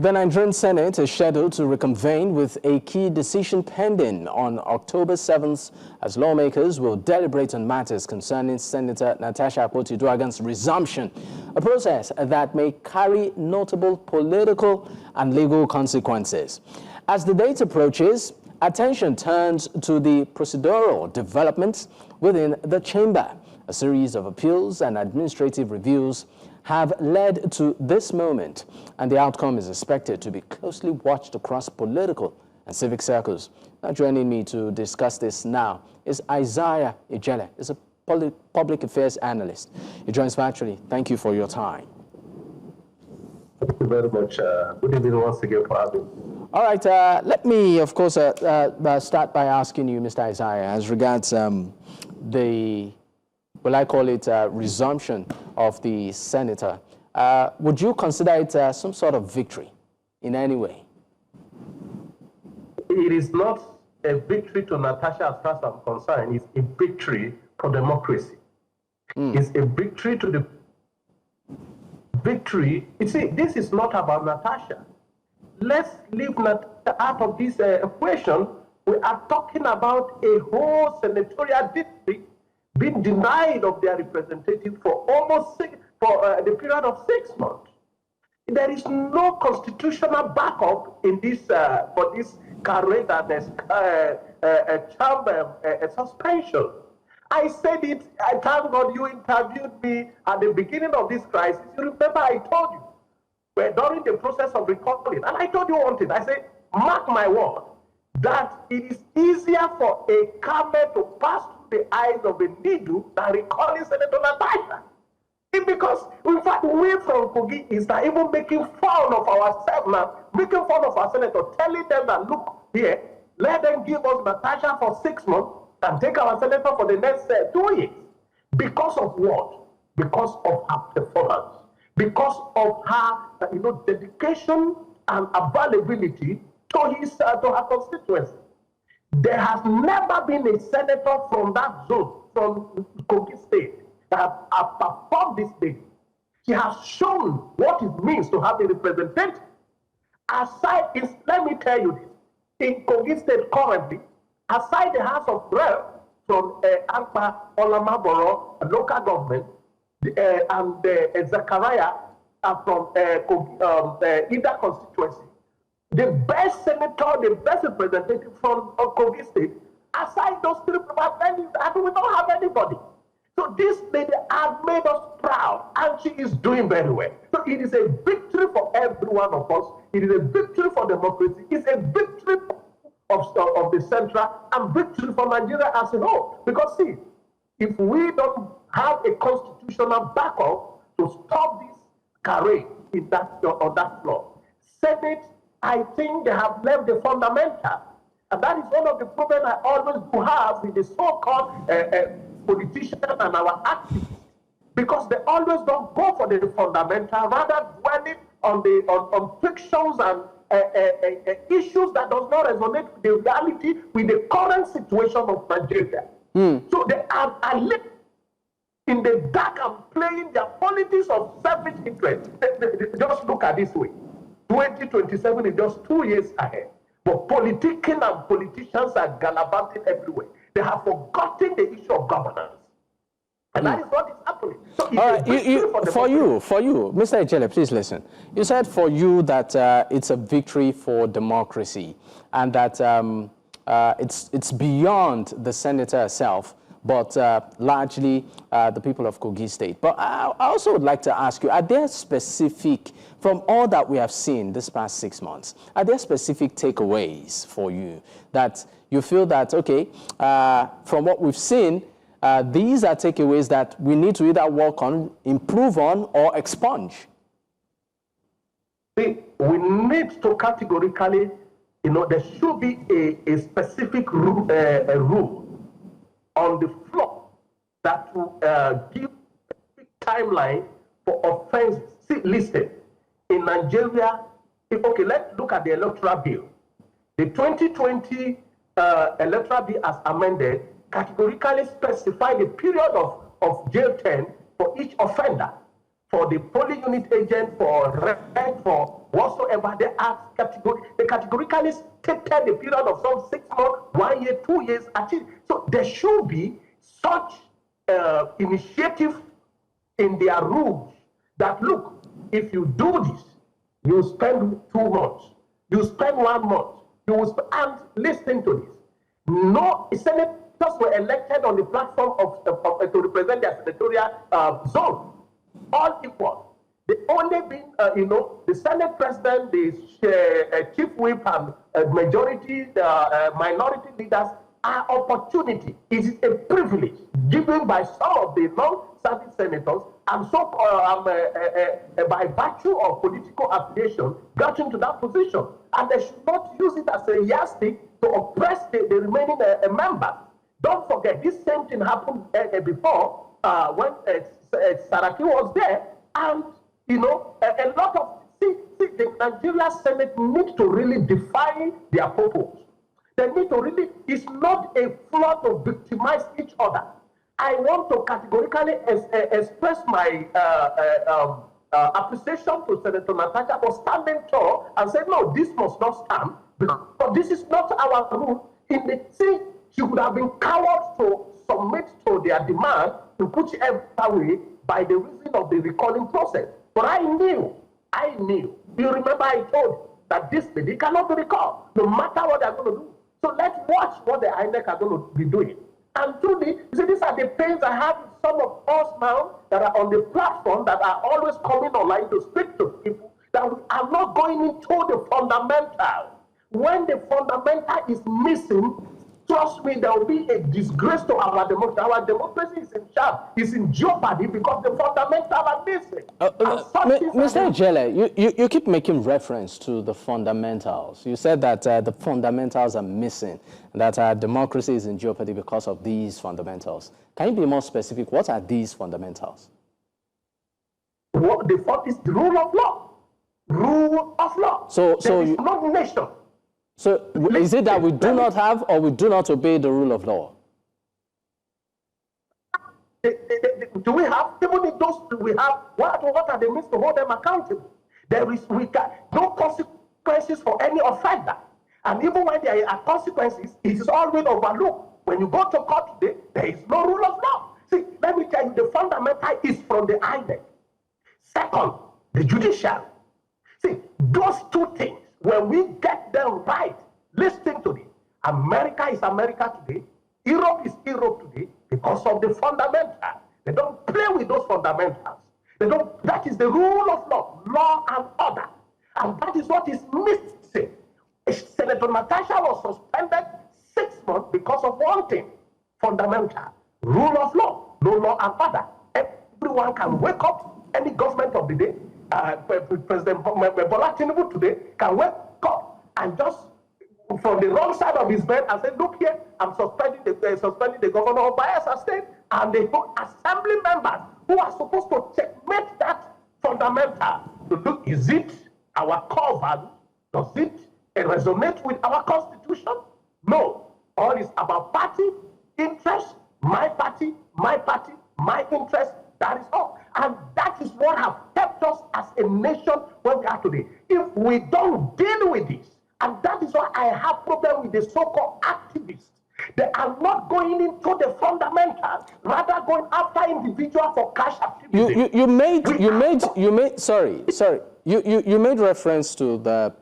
The Nigerian Senate is scheduled to reconvene with a key decision pending on October 7th as lawmakers will deliberate on matters concerning Senator Natasha Akpoti-Uduaghan's resumption, a process that may carry notable political and legal consequences. As the date approaches, attention turns to the procedural developments within the chamber. A series of appeals and administrative reviews have led to this moment, and the outcome is expected to be closely watched across political and civic circles. Now, joining me to discuss this now is Isaiah Ijele, is a public affairs analyst. He joins virtually. Thank you for your time. Thank you very much. Good evening once again for having me. All right, let me, of course, start by asking you, Mr. Isaiah, as regards will I call it resumption of the senator. Would you consider it some sort of victory in any way? It is not a victory to Natasha as far as I'm concerned. It's a victory for democracy. It's a victory to the victory. You see, this is not about Natasha. Let's leave Natasha out of this equation. We are talking about a whole senatorial district being denied of their representative for the period of 6 months. There is no constitutional backup in this for this current suspension. I said it. I thank God you interviewed me at the beginning of this crisis. You remember I told you during the process of recalling, and I told you one thing. I said, mark my word, that it is easier for a camel to pass the eyes of a needle than recalling Senator Natasha. Because, in fact, we from Kogi is not even making fun of ourselves now, making fun of our senator, telling them that, look here, let them give us Natasha for 6 months and take our senator for the next 2 years. Because of what? Because of her performance. Because of her, dedication and availability to her constituency. There has never been a senator from that zone, from Kogi State, that has performed this thing. She has shown what it means to have a representative. Let me tell you this, in Kogi State currently, aside the House of Reps from Ampa Olamaboro, local government, and Zachariah from Ida constituency, the best senator, the best representative from Kogi State, aside those three people, we don't have anybody. So this lady has made us proud, and she is doing very well. So it is a victory for every one of us. It is a victory for democracy. It's a victory of the central and victory for Nigeria as a whole. Because see, if we don't have a constitutional backup to stop this carry on that floor, Senate, I think they have left the fundamental. And that is one of the problems I always do have with the so-called politicians and our activists. Because they always don't go for the fundamental, rather dwelling on fictions and issues that does not resonate with the reality, with the current situation of Nigeria. So they are living in the dark and playing their politics of selfish interest. Just look at this way. 2027 is just 2 years ahead. But politicians and politicians are gallivanting everywhere. They have forgotten the issue of governance. And that is what is happening. So all right, for you, Mr. Ijele, please listen. You said for you that it's a victory for democracy and that it's beyond the senator herself, but largely the people of Kogi State. But I also would like to ask you, are there specific, from all that we have seen this past 6 months, are there specific takeaways for you that you feel that, okay, from what we've seen, these are takeaways that we need to either work on, improve on, or expunge? See, we need to categorically, there should be a specific rule on the floor that will give a timeline for offenses. See, listen, in Nigeria, okay, let's look at the electoral bill. The 2020 electoral bill as amended categorically specify the period of jail term for each offender. for the polling unit agent, for rent, for whatsoever, they categorically stated the period of some 6 months, 1 year, 2 years. So there should be such initiative in their rules that, look, if you do this, you spend 2 months, you spend 1 month, you will and listen to this. No senators were elected on the platform to represent their senatorial zone, all equal. The only being, the Senate president, the chief whip, and majority, minority leaders are opportunity. It is a privilege given by some of the non-serving senators, and so by virtue of political affiliation, got into that position. And they should not use it as a yardstick to oppress the remaining members. Don't forget, this same thing happened before when Saraki was there, and a lot of the Nigerian Senate need to really define their purpose. They need to really. It's not a flood to victimize each other. I want to categorically express my appreciation to Senator Natasha for standing tall and say, no, this must not stand, because this is not our rule. In the thing, she would have been coward to submit to their demand to put away by the reason of the recalling process. But I knew. You remember I told you that this lady cannot be recalled, no matter what they're going to do. So let's watch what the INEC are going to be doing. And truly, you see, these are the pains I have with some of us now that are on the platform, that are always coming online to speak to people, that we are not going into the fundamental. When the fundamental is missing, trust me, there will be a disgrace to our democracy. Our democracy is in jeopardy because the fundamentals are missing. Mr. Ijele, you keep making reference to the fundamentals. You said that the fundamentals are missing, and that our democracy is in jeopardy because of these fundamentals. Can you be more specific? What are these fundamentals? What the fault is the rule of law. Rule of law. There is no nation. So is it that we do not have, or we do not obey the rule of law? Do we have, even if those we have, what are the means to hold them accountable? There is no consequences for any offender. And even when there are consequences, it is always overlooked. When you go to court today, there is no rule of law. See, let me tell you, the fundamental is from the INEC. Second, the judiciary. See, those two things, when we get them right, listen to this. America is America today. Europe is Europe today because of the fundamentals. They don't play with those fundamentals. That is the rule of law and order. And that is what is missing. Senator Natasha was suspended 6 months because of one thing: fundamental. Rule of law, no law and order. Everyone can wake up, any government of the day, President Bola Tinubu today can wake up and just from the wrong side of his bed and say, look here, I'm suspending the governor of Bayelsa State, and the assembly members who are supposed to checkmate that fundamental to look, is it our core value? Does it resonate with our constitution? No. All is about party interest, my party, my interest. That is all. And that is what has kept us as a nation where we are today. If we don't deal with this, and that is why I have problem with the so-called activists. They are not going into the fundamentals, rather going after individuals for cash activism. You made reference to the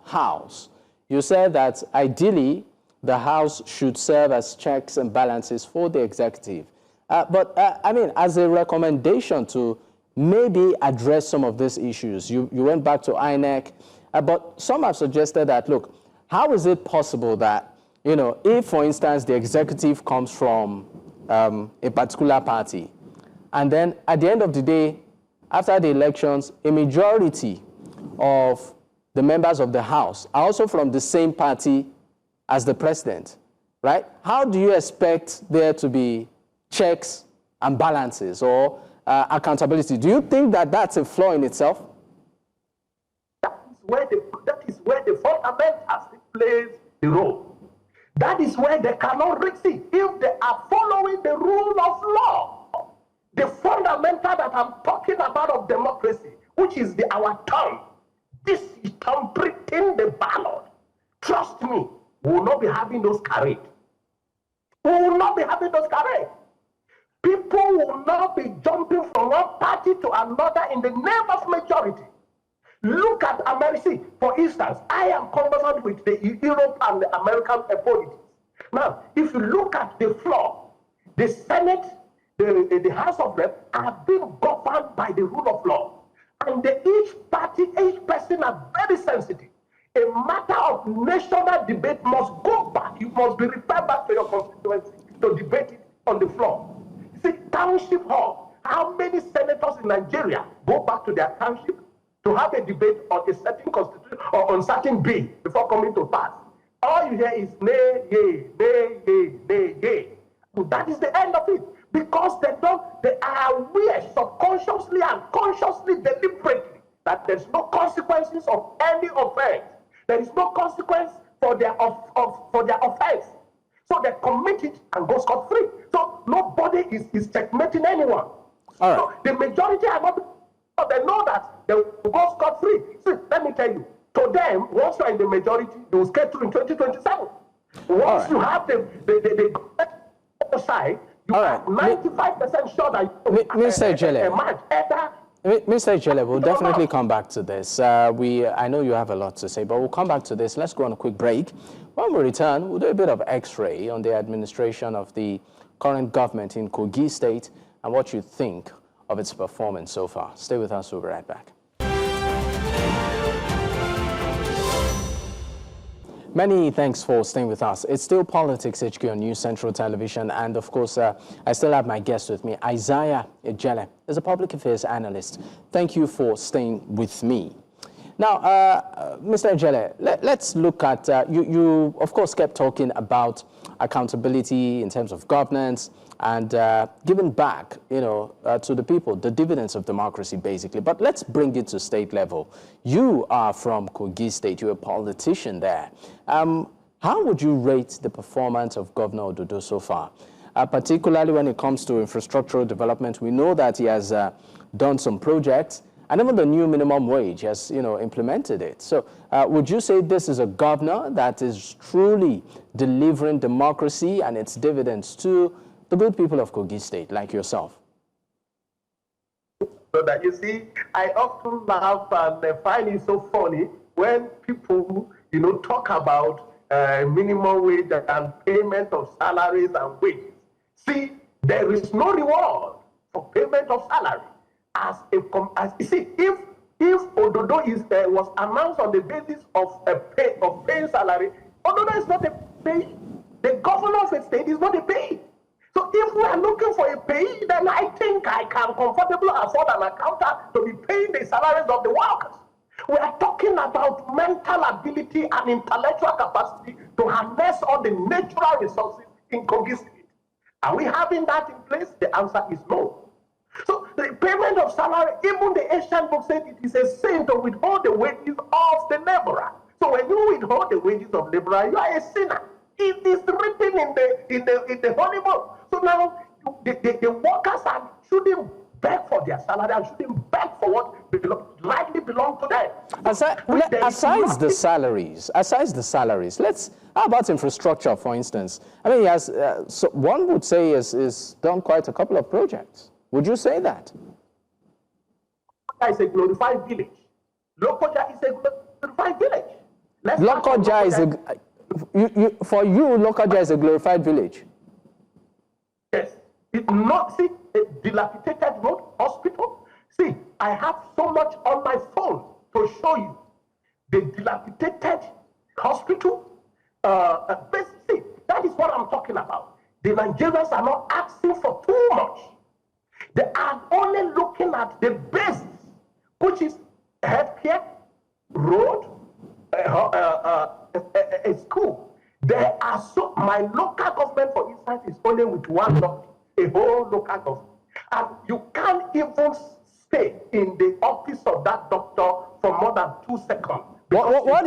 House. You said that ideally the House should serve as checks and balances for the executive. I mean, as a recommendation to maybe address some of these issues, you went back to INEC, but some have suggested that, look, how is it possible that, if, for instance, the executive comes from a particular party, and then at the end of the day, after the elections, a majority of the members of the House are also from the same party as the president, right? How do you expect there to be checks and balances or accountability? Do you think that that's a flaw in itself? That is where the fundamentals plays the role. That is where they cannot receive. If they are following the rule of law, The fundamental that I'm talking about of democracy, which is our term, this is tampering the ballot. Trust me, we will not be having those carried. We will not be having those carried. People will not be jumping from one party to another in the name of majority. Look at America. For instance, I am conversant with the Europe and the American politics. Now, if you look at the floor, the Senate, the House of Reps are being governed by the rule of law. And each party, each person are very sensitive. A matter of national debate must go back. You must be referred back to your constituency to debate it on the floor. See, township hall. How many senators in Nigeria go back to their township to have a debate on a certain constitution or on certain bill before coming to pass? All you hear is nay, yay, nay, yay, nay, yay. So that is the end of it. Because they are aware subconsciously and consciously, deliberately, that there's no consequences of any offense. There is no consequence for their offense. So they commit it and go scot-free. So nobody is checkmating anyone. All right. So the majority are not, they know that they will go scot-free. See, let me tell you, to them, once you're in the majority, they will get through in 2027. Once you have the side, you are 95% sure that Mr. Ijele, Mr. Ijele, we'll definitely come back to this. I know you have a lot to say, but we'll come back to this. Let's go on a quick break. When we return, we'll do a bit of x-ray on the administration of the current government in Kogi State and what you think of its performance so far. Stay with us, we'll be right back. Many thanks for staying with us. It's still Politics HQ on News Central Television, and of course, I still have my guest with me, Isaiah Ijele, is a public affairs analyst. Thank you for staying with me. Now, Mr. Ijele, let's look at, you of course kept talking about accountability in terms of governance and giving back, to the people, the dividends of democracy, basically. But let's bring it to state level. You are from Kogi State. You're a politician there. How would you rate the performance of Governor Ododo so far, particularly when it comes to infrastructural development? We know that he has done some projects, and even the new minimum wage has, implemented it. So would you say this is a governor that is truly delivering democracy and its dividends to the good people of Kogi State, like yourself? So that you see, I often laugh and find it so funny when people, talk about minimum wage and payment of salaries and wages. See, there is no reward for payment of salary. You see, if Ododo was announced on the basis of paying salary, Ododo is not a pay. The governor of a state is not a pay. So if we are looking for a pay, then I think I can comfortably afford an accountant to be paying the salaries of the workers. We are talking about mental ability and intellectual capacity to harness all the natural resources in Kogi State. Are we having that in place? The answer is no. So the payment of salary, even the ancient book said it is a sin to withhold the wages of the laborer. So when you withhold the wages of the laborer, you are a sinner. It is written in the Holy Book. So now the workers shouldn't beg for their salary and shouldn't beg for what rightly belongs to them. Aside the salaries, how about infrastructure, for instance? I mean, he has, so one would say is done quite a couple of projects. Would you say that? It's a glorified village. Lokoja is a glorified village. Lokoja is for you, Lokoja is a glorified village. Yes. It's not, see, a dilapidated road, hospital. See, I have so much on my phone to show you the dilapidated hospital. See, that is what I'm talking about. The Nigerians are not asking for too much. They are only looking at the basics, which is healthcare, road, a school. There are my local government, for instance, is only with one doctor, a whole local government. And you can't even stay in the office of that doctor for more than 2 seconds. What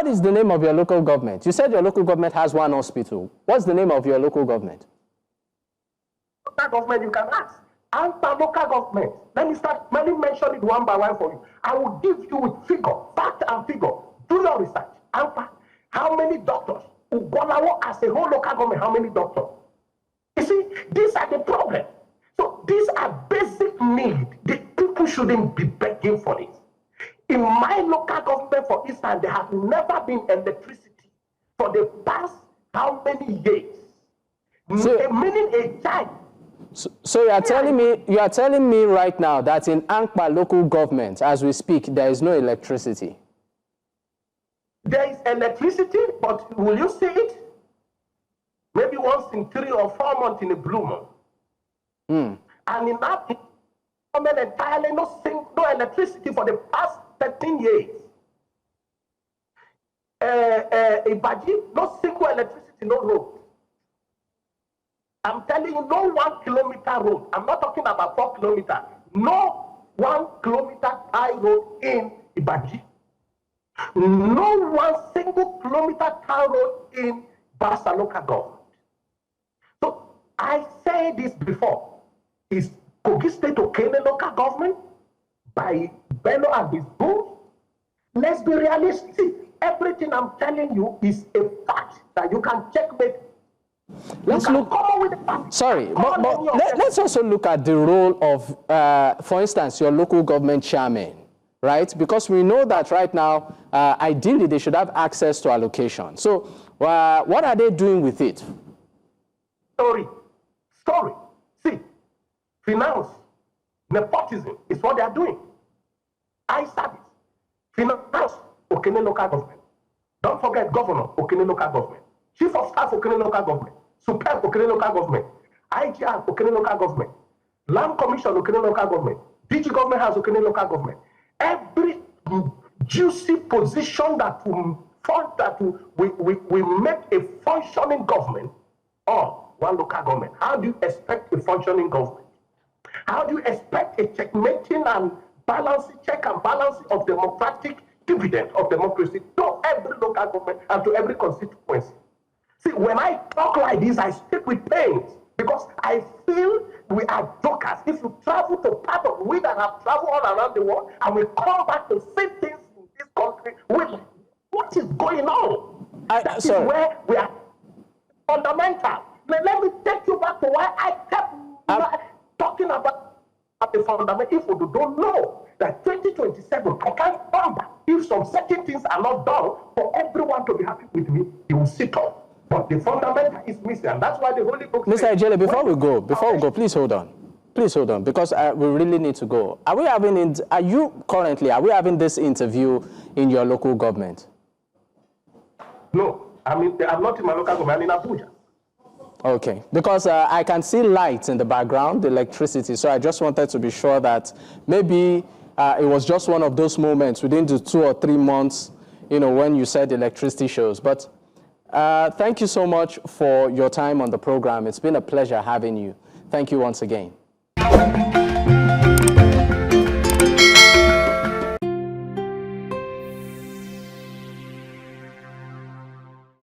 is the name of your local government? You said your local government has one hospital. What's the name of your local government? local government you can ask. Answer local government. Let me mention it one by one for you. I will give you with figure, fact and figure. Do your research. Answer. How many doctors? Ugolawo as a whole local government, how many doctors? You see, these are the problem. So these are basic needs. The people shouldn't be begging for this. In my local government, for instance, there has never been electricity for the past how many years? Meaning a child. So you are telling me right now that in Ankpa local government, as we speak, there is no electricity. There is electricity, but will you see it? Maybe once in 3 or 4 months in a blue moon. And in that government entirely no electricity for the past 13 years. Ibaji, no single electricity, no road. I'm telling you, no 1 kilometer road. I'm not talking about 4 kilometers. No 1 kilometer high road in Ibaji. No 1 single kilometer town road in Basa local government. So I say this before. Is Kogi State Okene local government by Bello and his goons? Let's be realistic. See, everything I'm telling you is a fact that you can checkmate. Let's look. Sorry, but let's also look at the role of, for instance, your local government chairman, right? Because we know that right now, ideally, they should have access to allocation. So, what are they doing with it? Story. See, finance, nepotism is what they are doing. Eye service, finance, Okene local government. Don't forget governor, Okene local government. Chief of staff, Okene local government. Super, Okene local government. IGR, Okene local government. Land commission, Okene local government. DG government has Okene local government. Every juicy position that we make a functioning government or one local government. How do you expect a functioning government? How do you expect a checkmating and balancing, check and balancing of democratic dividend of democracy to every local government and to every constituency? See, when I talk like this, I speak with pain because I feel we are jokers. If you travel to part of we that have traveled all around the world and we come back to see things in this country, what is going on? That is where we are fundamental. Let me take you back to why I kept talking about the fundamental. If we don't know that 2027, I can't come back. If some certain things are not done for everyone to be happy with me, he will sit up. But the fundamental is missing, and that's why the Holy Book Mr. Ijele, before we go, please hold on. Please hold on, because we really need to go. Are we having this interview in your local government? No, I'm not in my local government, I'm in Abuja. Okay, because I can see lights in the background, electricity, so I just wanted to be sure that maybe it was just one of those moments within the 2 or 3 months, when you said electricity shows. But thank you so much for your time on the program. It's been a pleasure having you. Thank you once again.